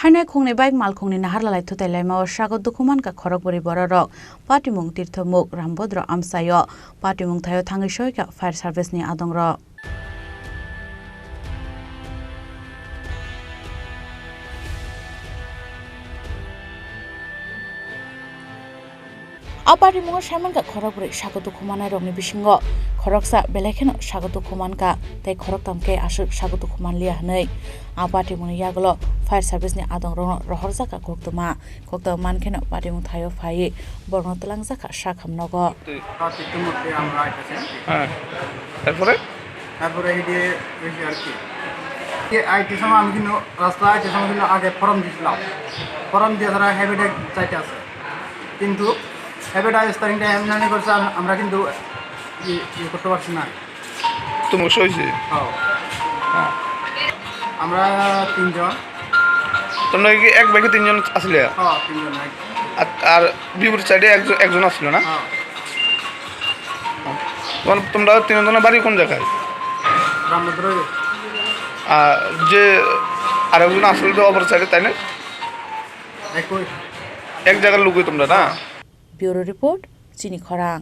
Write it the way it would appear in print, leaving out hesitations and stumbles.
Hainohai Khungnwi bike Malkhungni Naharlalai Thutailaimao Sago Dukhomankha Khorokbwrwi Borok Patimung Tirthomuk Rambodro Amsayo Patimung Thayo Thangi Soika Fire Service ni Adongro Patimung Samanka Khorokbwrwi Sago Dukhomanai rokni bisingo Khoroksa belekheno Sago Dukhomankha tei Khoroktamke asuk Sago Dukhomanlia hnei Patimung yagolo Fire Service ni adongrong rohorjaka koktoma mankheno Patimung thayo phai borno tlangjaka sakhamnogo তারপরে এই যে আর কি IT সময় আমি কিন্তু রাস্তা IT সময় কিন্তু আগে ফর্ম দিয়েছিলাম ফর্ম দিয়ে তারা হ্যাবিটেট চাইতে আছে কিন্তু হ্যাবিটেট স্টারিংটা এমনি করছে আমরা কিন্তু ইয়ে করতে পারছি না তোমার সইছে হ্যাঁ আমরা তিনজন তোমরা কি এক বাইকে তিনজন আসলে হ্যাঁ তিনজন আর বিপরীত সাইডে একজন আসলো না তোমরা তিনজনের বাড়ি কোন জায়গায় আর যে আরেকজন আসলে তো অপর সাইডে তাই না এক জায়গার লোকই তোমরা না ব্যুরো রিপোর্ট চিনি খরাং।